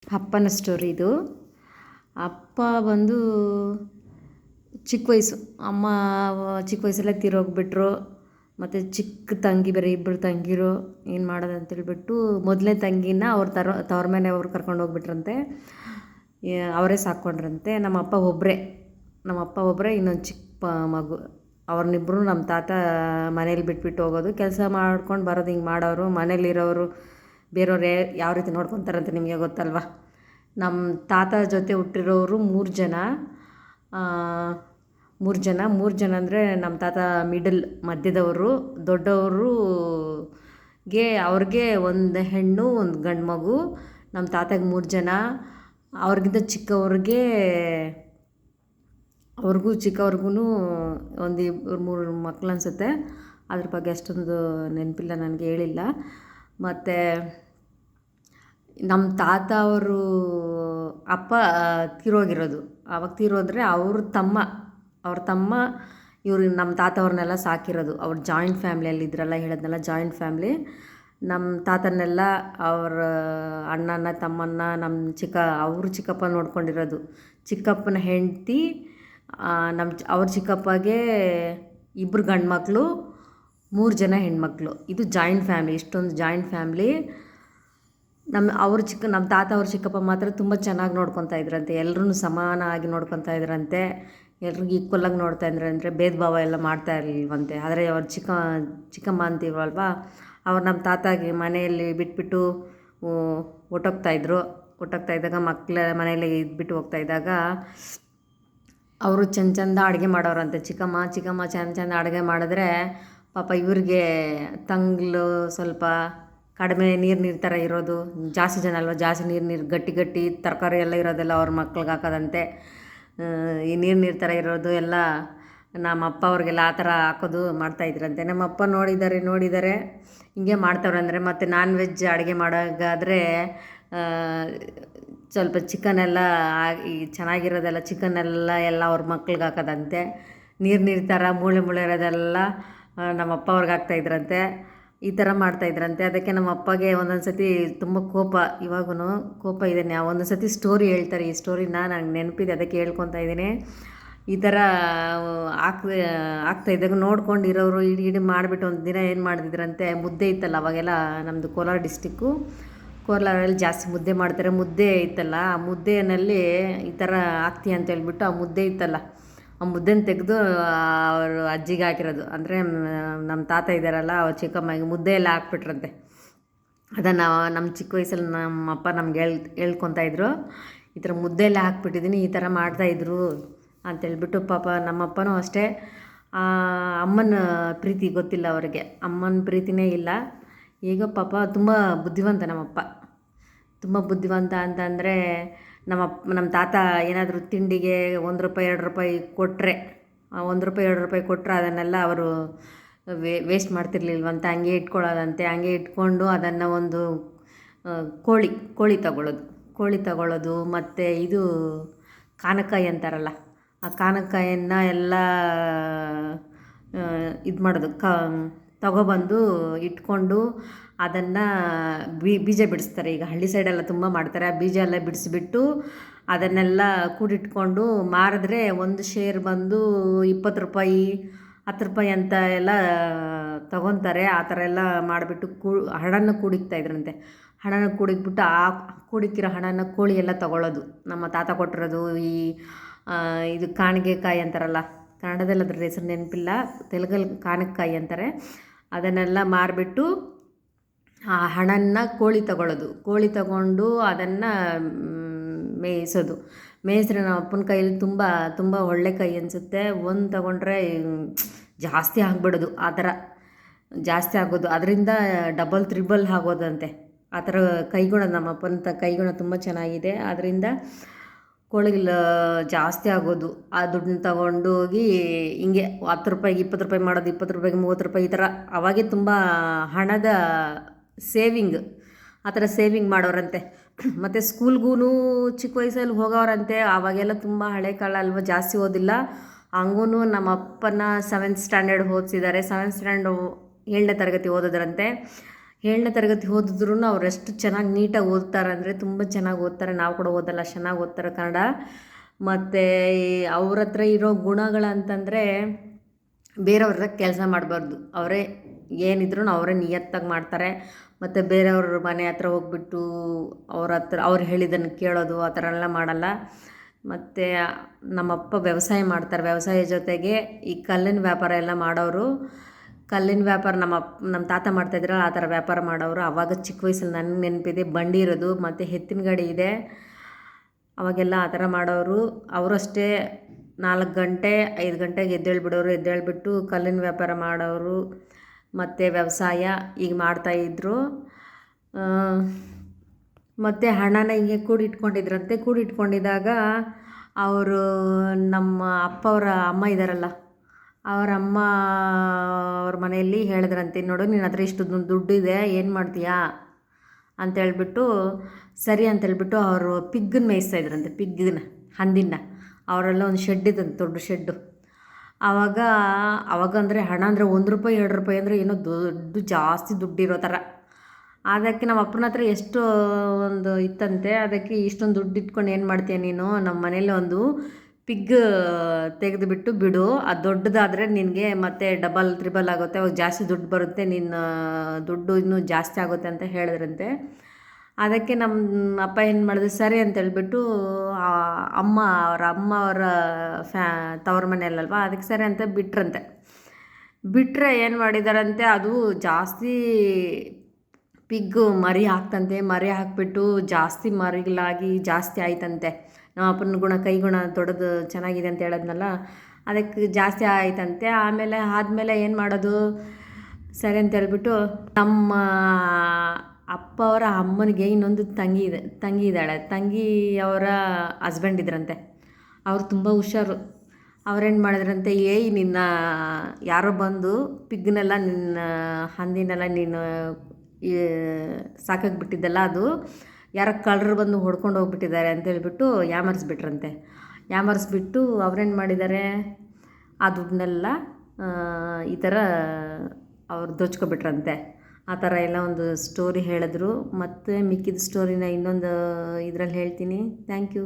ಅಪ್ಪನ ಸ್ಟೋರಿ ಇದು. ಅಪ್ಪ ಬಂದು ಚಿಕ್ಕ ವಯಸ್ಸು, ಅಮ್ಮ ಚಿಕ್ಕ ವಯಸ್ಸಲ್ಲೇ ತೀರೋಗ್ಬಿಟ್ರು. ಮತ್ತು ಚಿಕ್ಕ ತಂಗಿ, ಬೇರೆ ಇಬ್ಬರು ತಂಗಿರು. ಏನು ಮಾಡೋದು ಅಂತೇಳ್ಬಿಟ್ಟು ಮೊದಲನೇ ತಂಗಿನ ಅವ್ರ ತವ್ರ ಮನೆಯವ್ರು ಕರ್ಕೊಂಡು ಹೋಗ್ಬಿಟ್ರಂತೆ. ಅವರೇ ಸಾಕ್ಕೊಂಡ್ರಂತೆ. ನಮ್ಮಪ್ಪ ಒಬ್ಬರೇ ಇನ್ನೊಂದು ಚಿಕ್ಕ ಮಗು. ಅವ್ರನ್ನಿಬ್ಬರು ನಮ್ಮ ತಾತ ಮನೇಲಿ ಬಿಟ್ಬಿಟ್ಟು ಹೋಗೋದು, ಕೆಲಸ ಮಾಡ್ಕೊಂಡು ಬರೋದು, ಹಿಂಗೆ ಮಾಡೋರು. ಮನೇಲಿರೋರು ಬೇರೆಯವ್ರು ಯಾವ ರೀತಿ ನೋಡ್ಕೊತಾರಂತೆ ನಿಮಗೆ ಗೊತ್ತಲ್ವ. ನಮ್ಮ ತಾತ ಜೊತೆ ಹುಟ್ಟಿರೋರು ಮೂರು ಜನ. ಮೂರು ಜನ ಅಂದರೆ ನಮ್ಮ ತಾತ ಮಧ್ಯದವರು. ಅವ್ರಿಗೆ ಒಂದು ಹೆಣ್ಣು, ಒಂದು ಗಂಡು ಮಗು. ನಮ್ಮ ತಾತಗೆ 3 ಜನ. ಅವ್ರಿಗಿಂತ ಚಿಕ್ಕವ್ರಿಗೂ ಒಂದು 2-3 ಮಕ್ಳು ಅನಿಸುತ್ತೆ. ಅದ್ರ ಬಗ್ಗೆ ಅಷ್ಟೊಂದು ನೆನಪಿಲ್ಲ, ನನಗೆ ಹೇಳಿಲ್ಲ. ಮತ್ತು ನಮ್ಮ ತಾತ ಅವರು ಅಪ್ಪ ತೀರೋಗಿರೋದು. ಆವಾಗ ತೀರೋದ್ರೆ ಅವ್ರ ತಮ್ಮ ಇವರು ನಮ್ಮ ತಾತ ಅವ್ರನ್ನೆಲ್ಲ ಸಾಕಿರೋದು. ಅವ್ರು ಜಾಯಿಂಟ್ ಫ್ಯಾಮ್ಲಿಯಲ್ಲಿ ಇದ್ರಲ್ಲ, ಹೇಳಿದ್ನಲ್ಲ ಜಾಯಿಂಟ್ ಫ್ಯಾಮ್ಲಿ. ನಮ್ಮ ತಾತನ್ನೆಲ್ಲ ಅವ್ರ ಅಣ್ಣನ ತಮ್ಮನ್ನ ಅವ್ರ ಚಿಕ್ಕಪ್ಪ ನೋಡ್ಕೊಂಡಿರೋದು. ಚಿಕ್ಕಪ್ಪನ ಹೆಂಡತಿ, ಅವ್ರ ಚಿಕ್ಕಪ್ಪಗೆ 2 ಗಂಡು ಮಕ್ಕಳು, 3 ಜನ ಹೆಣ್ಮಕ್ಳು. ಇದು ಜಾಯಿಂಟ್ ಫ್ಯಾಮ್ಲಿ. ಇಷ್ಟೊಂದು ಜಾಯಿಂಟ್ ಫ್ಯಾಮ್ಲಿ. ನಮ್ಮ ತಾತ ಅವ್ರ ಚಿಕ್ಕಪ್ಪ ಮಾತ್ರ ತುಂಬ ಚೆನ್ನಾಗಿ ನೋಡ್ಕೊತಾ ಇದ್ರಂತೆ. ಎಲ್ಲರೂ ಸಮಾನವಾಗಿ ನೋಡ್ಕೊತಾ ಇದ್ರಂತೆ. ಎಲ್ರಿಗೂ ಈಕ್ವಲಾಗಿ ನೋಡ್ತಾ ಇದ್ರಂತೆ. ಭೇದ ಭಾವ ಎಲ್ಲ ಮಾಡ್ತಾ ಇರಲಿಲ್ವಂತೆ. ಆದರೆ ಅವ್ರ ಚಿಕ್ಕಮ್ಮ ಅಂತೀವಲ್ವ, ಅವ್ರು ನಮ್ಮ ತಾತಾಗೆ ಮನೆಯಲ್ಲಿ ಬಿಟ್ಬಿಟ್ಟು ಹೊಟ್ಟೋಗ್ತಾ ಇದ್ದಾಗ, ಮಕ್ಕಳ ಮನೆಯಲ್ಲಿ ಇದ್ಬಿಟ್ಟು ಹೋಗ್ತಾ ಇದ್ದಾಗ, ಅವರು ಚಂದ ಅಡುಗೆ ಮಾಡೋರಂತೆ. ಚಿಕ್ಕಮ್ಮ ಚಂದ ಅಡುಗೆ ಮಾಡಿದ್ರೆ ಪಾಪ ಇವ್ರಿಗೆ ತಂಗ್ಳು ಸ್ವಲ್ಪ ಕಡಿಮೆ ನೀರು ಥರ ಇರೋದು. ಜಾಸ್ತಿ ಜನ ಅಲ್ವ, ಜಾಸ್ತಿ ನೀರು ಗಟ್ಟಿ ತರಕಾರಿ ಎಲ್ಲ ಇರೋದೆಲ್ಲ ಅವ್ರ ಮಕ್ಳಿಗೆ ಹಾಕೋದಂತೆ. ಈ ನೀರು ಥರ ಇರೋದು ಎಲ್ಲ ನಮ್ಮ ಅಪ್ಪ ಅವ್ರಿಗೆಲ್ಲ ಆ ಥರ ಹಾಕೋದು ಮಾಡ್ತಾಯಿದ್ರಂತೆ. ನಮ್ಮ ಅಪ್ಪ ನೋಡಿದ್ದಾರೆ ಹಿಂಗೆ ಮಾಡ್ತಾವ್ರಂದರೆ. ಮತ್ತು ನಾನ್ ವೆಜ್ ಅಡುಗೆ ಮಾಡೋಗಾದರೆ ಸ್ವಲ್ಪ ಚಿಕನೆಲ್ಲ ಈ ಚೆನ್ನಾಗಿರೋದೆಲ್ಲ ಚಿಕನ್ನೆಲ್ಲ ಅವ್ರ ಮಕ್ಳಿಗೆ ಹಾಕೋದಂತೆ. ನೀರು ಥರ ಮೂಳೆ ಇರೋದೆಲ್ಲ ನಮ್ಮ ಅಪ್ಪ ಅವ್ರಿಗೆ ಹಾಕ್ತಾಯಿದ್ರಂತೆ. ಈ ಥರ ಮಾಡ್ತಾಯಿದ್ರಂತೆ. ಅದಕ್ಕೆ ನಮ್ಮ ಅಪ್ಪಗೆ ಒಂದೊಂದು ಸತಿ ತುಂಬ ಕೋಪ, ಇವಾಗೂ ಕೋಪ ಇದೆ. ಒಂದೊಂದು ಸತಿ ಸ್ಟೋರಿ ಹೇಳ್ತಾರೆ. ಈ ಸ್ಟೋರಿನ ನನಗೆ ನೆನಪಿದೆ, ಅದಕ್ಕೆ ಹೇಳ್ಕೊತಾ ಇದ್ದೀನಿ. ಈ ಥರ ಆಗ್ತಾಯಿದ್ದಾಗ ನೋಡ್ಕೊಂಡು ಇರೋರು ಇಡೀ ಮಾಡಿಬಿಟ್ಟು ಒಂದು ದಿನ ಏನು ಮಾಡಿದ್ರಂತೆ, ಮುದ್ದೆ ಇತ್ತಲ್ಲ ಅವಾಗೆಲ್ಲ. ನಮ್ಮದು ಕೋಲಾರ ಡಿಸ್ಟಿಕ್ಕು. ಕೋಲಾರಲ್ಲಿ ಜಾಸ್ತಿ ಮುದ್ದೆ ಮಾಡ್ತಾರೆ. ಮುದ್ದೆ ಇತ್ತಲ್ಲ, ಆ ಮುದ್ದೆಯಲ್ಲಿ ಈ ಥರ ಹಾಕ್ತೀಯ ಅಂತ ಹೇಳ್ಬಿಟ್ಟು ಆ ಮುದ್ದೆ ಇತ್ತಲ್ಲ, ಆ ಮುದ್ದೆನ ತೆಗೆದು ಅವರು ಅಜ್ಜಿಗೆ ಹಾಕಿರೋದು. ಅಂದರೆ ನಮ್ಮ ತಾತ ಇದ್ದಾರಲ್ಲ, ಅವ್ರ ಚಿಕ್ಕಮ್ಮಗೆ ಮುದ್ದೆ ಎಲ್ಲ ಹಾಕ್ಬಿಟ್ರಂತೆ. ಅದನ್ನು ನಮ್ಮ ಚಿಕ್ಕ ವಯಸ್ಸಲ್ಲಿ ನಮ್ಮ ಅಪ್ಪ ನಮ್ಗೆ ಹೇಳ್ಕೊತಾ ಇದ್ರು. ಈ ಥರ ಮುದ್ದೆ ಎಲ್ಲ ಹಾಕ್ಬಿಟ್ಟಿದ್ದೀನಿ, ಈ ಥರ ಮಾಡ್ತಾಯಿದ್ರು ಅಂತೇಳ್ಬಿಟ್ಟು. ಪಾಪ ನಮ್ಮಪ್ಪನೂ ಅಷ್ಟೇ, ಅಮ್ಮನ ಪ್ರೀತಿ ಗೊತ್ತಿಲ್ಲ ಅವ್ರಿಗೆ. ಅಮ್ಮನ ಪ್ರೀತಿನೇ ಇಲ್ಲ. ಈಗ ಪಾಪ ತುಂಬ ಬುದ್ಧಿವಂತ ನಮ್ಮಪ್ಪ. ತುಂಬ ಬುದ್ಧಿವಂತ ಅಂತಂದರೆ, ನಮ್ಮ ತಾತ ಏನಾದರೂ ತಿಂಡಿಗೆ ₹1-2 ಕೊಟ್ಟರೆ, ₹1-2 ಕೊಟ್ಟರೆ ಅದನ್ನೆಲ್ಲ ಅವರು ವೇಸ್ಟ್ ಮಾಡ್ತಿರ್ಲಿಲ್ವಂತೆ. ಹಂಗೆ ಇಟ್ಕೊಳ್ಳೋದಂತೆ. ಹಂಗೆ ಇಟ್ಕೊಂಡು ಅದನ್ನು ಒಂದು ಕೋಳಿ ತಗೊಳ್ಳೋದು. ಮತ್ತು ಇದು ಕಾನಕಾಯಿ ಅಂತಾರಲ್ಲ, ಆ ಕಾನಕಾಯಿಯನ್ನು ಎಲ್ಲ ಇದು ಮಾಡೋದು, ತಗೊಬಂದು ಇಟ್ಕೊಂಡು ಅದನ್ನು ಬೀಜ ಬಿಡಿಸ್ತಾರೆ. ಈಗ ಹಳ್ಳಿ ಸೈಡೆಲ್ಲ ತುಂಬ ಮಾಡ್ತಾರೆ. ಆ ಬೀಜ ಎಲ್ಲ ಬಿಡಿಸ್ಬಿಟ್ಟು ಅದನ್ನೆಲ್ಲ ಕೂಡಿಟ್ಕೊಂಡು ಮಾರಿದ್ರೆ ಒಂದು ಶೇರ್ ಬಂದು ₹20, ₹10 ಅಂತ ಎಲ್ಲ ತಗೊತಾರೆ. ಆ ಥರ ಎಲ್ಲ ಮಾಡಿಬಿಟ್ಟು ಹಣನ ಕೂಡಿಕ್ತಾಯಿದ್ರಂತೆ. ಹಣನ ಕೂಡಿಕ್ಬಿಟ್ಟು ಆ ಕೂಡಿಕ್ಕಿರೋ ಹಣನ ಕೋಳಿ ಎಲ್ಲ ತಗೊಳ್ಳೋದು. ನಮ್ಮ ತಾತ ಕೊಟ್ಟಿರೋದು ಇದು ಕಾಣಿಗೆಕಾಯಿ ಅಂತಾರಲ್ಲ, ಕನ್ನಡದಲ್ಲಿ ಅದ್ರ ಹೆಸರು ನೆನಪಿಲ್ಲ, ತೆಲುಗಲ್ಲಿ ಕಾನಕ್ಕಾಯಿ ಅಂತಾರೆ. ಅದನ್ನೆಲ್ಲ ಮಾರಿಬಿಟ್ಟು ಆ ಹಣನ ಕೋಳಿ ತಗೊಂಡು ಅದನ್ನು ಮೇಯಿಸಿದ್ರೆ ನಮ್ಮ ಅಪ್ಪನ ಕೈಯಲ್ಲಿ ತುಂಬ ಒಳ್ಳೆ ಕೈ ಅನಿಸುತ್ತೆ. ಒಂದು ತಗೊಂಡ್ರೆ ಜಾಸ್ತಿ ಆಗಿಬಿಡೋದು, ಆ ಥರ ಜಾಸ್ತಿ ಆಗೋದು. ಅದರಿಂದ ಡಬಲ್ ತ್ರಿಬಲ್ ಆಗೋದಂತೆ. ಆ ಥರ ಕೈಗುಣ, ನಮ್ಮ ಅಪ್ಪನ ಕೈಗುಣ ತುಂಬ ಚೆನ್ನಾಗಿದೆ. ಆದ್ದರಿಂದ ಕೋಳಿಗಳು ಜಾಸ್ತಿ ಆಗೋದು. ಆ ದುಡ್ಡನ್ನ ತಗೊಂಡು ಹೋಗಿ ಹಿಂಗೆ ₹10, ₹20 ಮಾಡೋದು, ₹20, ₹30 ಈ ಥರ. ಅವಾಗೆ ತುಂಬ ಹಣದ ಸೇವಿಂಗ್, ಆ ಥರ ಸೇವಿಂಗ್ ಮಾಡೋರಂತೆ. ಮತ್ತು ಸ್ಕೂಲ್ಗೂ ಚಿಕ್ಕ ವಯಸ್ಸಲ್ಲಿ ಹೋಗೋರಂತೆ. ಆವಾಗೆಲ್ಲ ತುಂಬ ಹಳೆ ಕಾಲ ಅಲ್ವ, ಜಾಸ್ತಿ ಓದಿಲ್ಲ. ಹಂಗೂ ನಮ್ಮ ಅಪ್ಪನ 7th ಸ್ಟ್ಯಾಂಡರ್ಡ್ ಓದಿಸಿದ್ದಾರೆ. 7th ಸ್ಟ್ಯಾಂಡರ್ಡ್ 7ನೇ ತರಗತಿ ಓದೋದ್ರಂತೆ. 7ನೇ ತರಗತಿ ಓದಿದ್ರು ಅವರೆಷ್ಟು ಚೆನ್ನಾಗಿ ನೀಟಾಗಿ ಓದ್ತಾರೆ ಅಂದರೆ ತುಂಬ ಚೆನ್ನಾಗಿ ಓದ್ತಾರೆ. ನಾವು ಕೂಡ ಓದಲ್ಲ, ಚೆನ್ನಾಗಿ ಓದ್ತಾರೆ ಕನ್ನಡ. ಮತ್ತು ಅವ್ರ ಹತ್ರ ಇರೋ ಗುಣಗಳಂತಂದರೆ ಬೇರೆಯವ್ರ ಕೆಲಸ ಮಾಡಬಾರ್ದು. ಅವರೇ ಏನಿದ್ರು ಅವರೇ ನಿಯತ್ತಾಗಿ ಮಾಡ್ತಾರೆ. ಮತ್ತು ಬೇರೆಯವ್ರ ಮನೆ ಹತ್ರ ಹೋಗ್ಬಿಟ್ಟು ಅವ್ರ ಹತ್ರ ಅವ್ರು ಹೇಳಿದ್ದನ್ನು ಕೇಳೋದು ಆ ಥರ ಎಲ್ಲ ಮಾಡಲ್ಲ. ಮತ್ತು ನಮ್ಮಪ್ಪ ವ್ಯವಸಾಯ ಮಾಡ್ತಾರೆ. ವ್ಯವಸಾಯ ಜೊತೆಗೆ ಈ ಕಲ್ಲಿನ ವ್ಯಾಪಾರ ಎಲ್ಲ ಮಾಡೋರು. ಕಲ್ಲಿನ ವ್ಯಾಪಾರ ನಮ್ಮ ತಾತ ಮಾಡ್ತಾಯಿದ್ರಲ್ಲ ಆ ಥರ ವ್ಯಾಪಾರ ಮಾಡೋರು. ಆವಾಗ ಚಿಕ್ಕ ವಯಸ್ಸಲ್ಲಿ ನನಗೆ ನೆನಪಿದೆ, ಬಂಡಿ ಇರೋದು ಮತ್ತು ಎತ್ತಿನ ಗಾಡಿ ಇದೆ. ಅವಾಗೆಲ್ಲ ಆ ಥರ ಮಾಡೋರು. ಅವರು ಅಷ್ಟೇ 4 ಗಂಟೆ 5 ಗಂಟೆಗೆ ಎದ್ದೇಳ್ಬಿಡೋರು. ಎದ್ದೇಳ್ಬಿಟ್ಟು ಕಲ್ಲಿನ ವ್ಯಾಪಾರ ಮಾಡೋರು ಮತ್ತು ವ್ಯವಸಾಯ ಈಗ ಮಾಡ್ತಾಯಿದ್ರು. ಮತ್ತು ಹಣನ ಹಿಂಗೆ ಕೂಡಿಟ್ಕೊಂಡಿದ್ರಂತೆ. ಕೂಡಿಟ್ಕೊಂಡಿದ್ದಾಗ ಅವರು ನಮ್ಮ ಅಪ್ಪವರ ಅಮ್ಮ ಇದ್ದಾರಲ್ಲ, ಅವ್ರ ಅಮ್ಮ ಅವ್ರ ಮನೆಯಲ್ಲಿ ಹೇಳಿದ್ರಂತೆ, ನೋಡು ನಿನ್ನ ಹತ್ರ ಇಷ್ಟು ದುಡ್ಡಿದೆ, ಏನು ಮಾಡ್ತೀಯಾ ಅಂತೇಳ್ಬಿಟ್ಟು, ಸರಿ ಅಂತೇಳ್ಬಿಟ್ಟು ಅವರು ಪಿಗ್ಗನ್ನ ಮೇಯಿಸ್ತಾಯಿದ್ರಂತೆ. ಪಿಗ್ಗನ್ನ, ಹಂದಿನ. ಅವರೆಲ್ಲ ಒಂದು ಶೆಡ್ ಇದ್ದಂತೆ, ದೊಡ್ಡ ಶೆಡ್ಡು. ಆವಾಗ ಅಂದರೆ ಹಣ ಅಂದರೆ ₹1 ₹2 ಅಂದರೆ ಏನೋ ದೊಡ್ಡ ಜಾಸ್ತಿ ದುಡ್ಡಿರೋ ಥರ. ಅದಕ್ಕೆ ನಮ್ಮ ಅಪ್ಪನ ಹತ್ರ ಎಷ್ಟು ಒಂದು ಇತ್ತಂತೆ. ಅದಕ್ಕೆ ಇಷ್ಟೊಂದು ದುಡ್ಡು ಇಟ್ಕೊಂಡು ಏನು ಮಾಡ್ತೀಯ ನೀನು, ನಮ್ಮ ಮನೇಲಿ ಒಂದು ಪಿಗ್ ತೆಗೆದುಬಿಟ್ಟು ಬಿಡು, ಅದು ದೊಡ್ಡದಾದರೆ ನಿನಗೆ ಮತ್ತೆ ಡಬಲ್ ತ್ರಿಬಲ್ ಆಗುತ್ತೆ, ಅವಾಗ ಜಾಸ್ತಿ ದುಡ್ಡು ಬರುತ್ತೆ, ನಿನ್ನ ದುಡ್ಡು ಇನ್ನೂ ಜಾಸ್ತಿ ಆಗುತ್ತೆ ಅಂತ ಹೇಳಿದ್ರಂತೆ. ಅದಕ್ಕೆ ನಮ್ಮ ಅಪ್ಪ ಏನು ಮಾಡಿದ್ರು, ಸರಿ ಅಂತೇಳ್ಬಿಟ್ಟು ಅವರ ತವ್ರ ಮನೆಯಲ್ಲಲ್ವ, ಅದಕ್ಕೆ ಸರಿ ಅಂತ ಬಿಟ್ರಂತೆ. ಬಿಟ್ಟರೆ ಏನು ಮಾಡಿದಾರಂತೆ, ಅದು ಜಾಸ್ತಿ ಪಿಗ್ಗು ಮರಿ ಹಾಕ್ತಂತೆ. ಮರಿ ಹಾಕಿಬಿಟ್ಟು ಜಾಸ್ತಿ ಮರಿಗಳಾಗಿ ಜಾಸ್ತಿ ಆಯ್ತಂತೆ. ನಮ್ಮ ಅಪ್ಪನ ಕೈ ಗುಣ ದೊಡ್ಡದು ಚೆನ್ನಾಗಿದೆ ಅಂತ ಹೇಳಿದ್ನಲ್ಲ, ಅದಕ್ಕೆ ಜಾಸ್ತಿ ಆಯ್ತಂತೆ. ಆದಮೇಲೆ ಏನು ಮಾಡೋದು, ಸರಿ ಅಂತ ಹೇಳ್ಬಿಟ್ಟು ನಮ್ಮ ಅಪ್ಪ ಅವರ ಅಮ್ಮನಿಗೆ ಇನ್ನೊಂದು ತಂಗಿ ಇದ್ದಾಳೆ. ತಂಗಿ ಅವರ ಹಸ್ಬೆಂಡ್ ಇದ್ರಂತೆ. ಅವ್ರು ತುಂಬ ಹುಷಾರು. ಅವ್ರೇನು ಮಾಡಿದ್ರಂತೆ, ನಿನ್ನ ಯಾರೋ ಬಂದು ಪಿಗ್ನೆಲ್ಲ, ನಿನ್ನ ಹಂದಿನೆಲ್ಲ ನೀನು ಸಾಕಕ್ಕೆ ಬಿಟ್ಟಿದ್ದಲ್ಲ, ಅದು ಯಾರೋ ಕಳ್ಳರು ಬಂದು ಹೊಡ್ಕೊಂಡು ಹೋಗ್ಬಿಟ್ಟಿದ್ದಾರೆ ಅಂತೇಳ್ಬಿಟ್ಟು ಯಾಮರಿಸ್ಬಿಟ್ಟು ಅವ್ರೇನು ಮಾಡಿದ್ದಾರೆ, ಆ ದುಡ್ಡನ್ನೆಲ್ಲ ಈ ಥರ ಅವ್ರು ದೋಚ್ಕೊಬಿಟ್ರಂತೆ. ಆ ಥರ ಎಲ್ಲ ಒಂದು ಸ್ಟೋರಿ ಹೇಳಿದ್ರು. ಮತ್ತು ಮಿಕ್ಕಿದ ಸ್ಟೋರಿನ ಇನ್ನೊಂದು ಇದರಲ್ಲಿ ಹೇಳ್ತೀನಿ. Thank you.